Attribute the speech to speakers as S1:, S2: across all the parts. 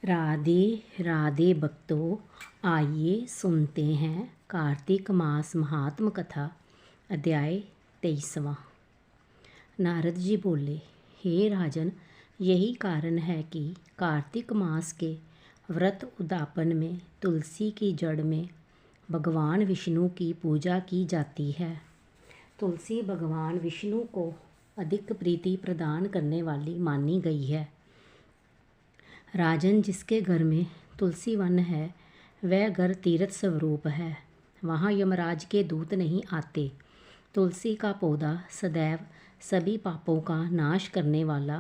S1: राधे राधे भक्तों, आइए सुनते हैं कार्तिक मास महात्म कथा। अध्याय 23वां। नारद जी बोले, हे राजन, यही कारण है कि कार्तिक मास के व्रत उद्यापन में तुलसी की जड़ में भगवान विष्णु की पूजा की जाती है। तुलसी भगवान विष्णु को अधिक प्रीति प्रदान करने वाली मानी गई है। राजन, जिसके घर में तुलसी वन है वह घर तीर्थ स्वरूप है। वहाँ यमराज के दूत नहीं आते। तुलसी का पौधा सदैव सभी पापों का नाश करने वाला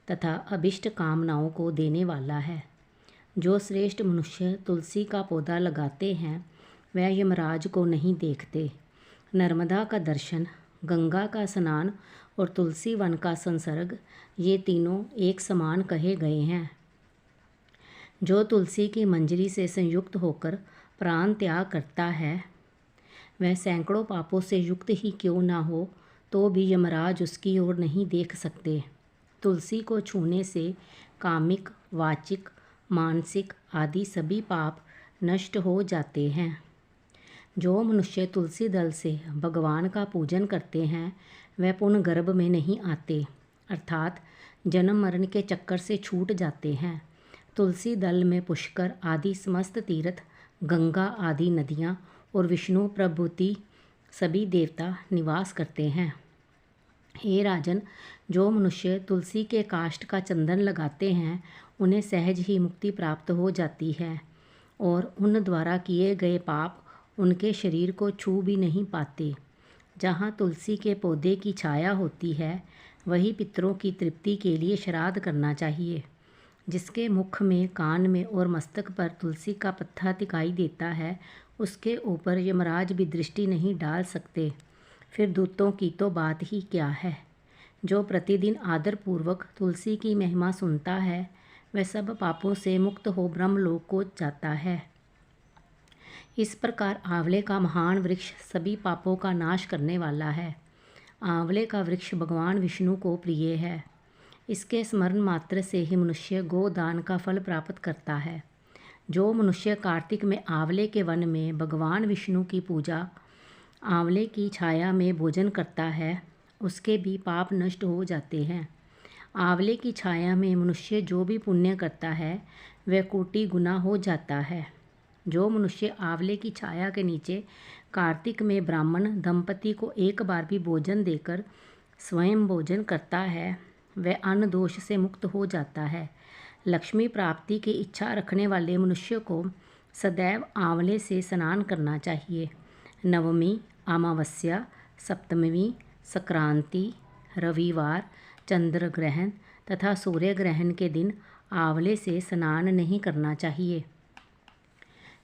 S1: तथा अभिष्ट कामनाओं को देने वाला है। जो श्रेष्ठ मनुष्य तुलसी का पौधा लगाते हैं वह यमराज को नहीं देखते। नर्मदा का दर्शन, गंगा का स्नान और तुलसी वन का संसर्ग, ये तीनों एक समान कहे गए हैं। जो तुलसी की मंजरी से संयुक्त होकर प्राण त्याग करता है वह सैकड़ों पापों से युक्त ही क्यों ना हो तो भी यमराज उसकी ओर नहीं देख सकते। तुलसी को छूने से कामिक, वाचिक, मानसिक आदि सभी पाप नष्ट हो जाते हैं। जो मनुष्य तुलसी दल से भगवान का पूजन करते हैं वह पुनः गर्भ में नहीं आते, अर्थात जन्म मरण के चक्कर से छूट जाते हैं। तुलसी दल में पुष्कर आदि समस्त तीर्थ, गंगा आदि नदियाँ और विष्णु प्रभृति सभी देवता निवास करते हैं। हे राजन, जो मनुष्य तुलसी के काष्ठ का चंदन लगाते हैं उन्हें सहज ही मुक्ति प्राप्त हो जाती है और उन द्वारा किए गए पाप उनके शरीर को छू भी नहीं पाते। जहाँ तुलसी के पौधे की छाया होती है वही पितरों की तृप्ति के लिए श्राद्ध करना चाहिए। जिसके मुख में, कान में और मस्तक पर तुलसी का पत्ता दिखाई देता है उसके ऊपर यमराज भी दृष्टि नहीं डाल सकते। फिर दूतों की तो बात ही क्या है। जो प्रतिदिन आदरपूर्वक तुलसी की महिमा सुनता है वह सब पापों से मुक्त हो ब्रह्मलोक को जाता है। इस प्रकार आंवले का महान वृक्ष सभी पापों का नाश करने वाला है। आंवले का वृक्ष भगवान विष्णु को प्रिय है। इसके स्मरण मात्र से ही मनुष्य गोदान का फल प्राप्त करता है। जो मनुष्य कार्तिक में आंवले के वन में भगवान विष्णु की पूजा, आंवले की छाया में भोजन करता है उसके भी पाप नष्ट हो जाते हैं। आंवले की छाया में मनुष्य जो भी पुण्य करता है वह कोटि गुना हो जाता है। जो मनुष्य आंवले की छाया के नीचे कार्तिक में ब्राह्मण दंपति को एक बार भी भोजन देकर स्वयं भोजन करता है वह अन्न दोष से मुक्त हो जाता है। लक्ष्मी प्राप्ति की इच्छा रखने वाले मनुष्य को सदैव आंवले से स्नान करना चाहिए। नवमी, अमावस्या, सप्तमी, संक्रांति, रविवार, चंद्र ग्रहण तथा सूर्य ग्रहण के दिन आंवले से स्नान नहीं करना चाहिए।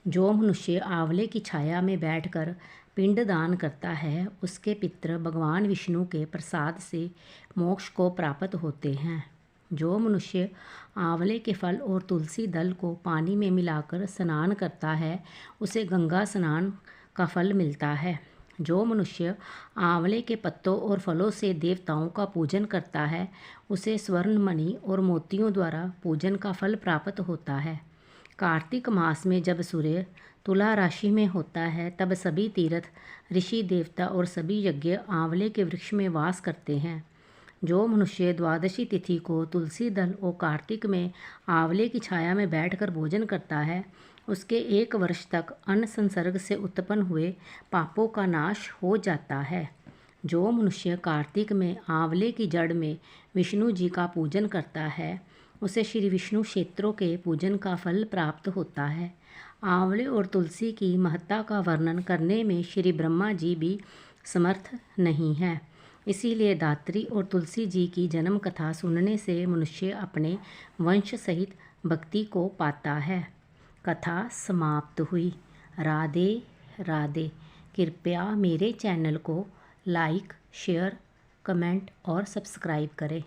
S1: जो मनुष्य आंवले की छाया में बैठकर पिंड दान करता है उसके पितर भगवान विष्णु के प्रसाद से मोक्ष को प्राप्त होते हैं। जो मनुष्य आंवले के फल और तुलसी दल को पानी में मिलाकर स्नान करता है उसे गंगा स्नान का फल मिलता है। जो मनुष्य आंवले के पत्तों और फलों से देवताओं का पूजन करता है उसे स्वर्ण मणि और मोतियों द्वारा पूजन का फल प्राप्त होता है। कार्तिक मास में जब सूर्य तुला राशि में होता है तब सभी तीर्थ, ऋषि, देवता और सभी यज्ञ आंवले के वृक्ष में वास करते हैं। जो मनुष्य द्वादशी तिथि को तुलसी दल और कार्तिक में आंवले की छाया में बैठकर भोजन करता है उसके 1 वर्ष तक अन्न संसर्ग से उत्पन्न हुए पापों का नाश हो जाता है। जो मनुष्य कार्तिक में आंवले की जड़ में विष्णु जी का पूजन करता है उसे श्री विष्णु क्षेत्रों के पूजन का फल प्राप्त होता है। आंवले और तुलसी की महत्ता का वर्णन करने में श्री ब्रह्मा जी भी समर्थ नहीं है। इसीलिए दात्री और तुलसी जी की जन्म कथा सुनने से मनुष्य अपने वंश सहित भक्ति को पाता है। कथा समाप्त हुई। राधे राधे। कृपया मेरे चैनल को लाइक, शेयर, कमेंट और सब्सक्राइब करें।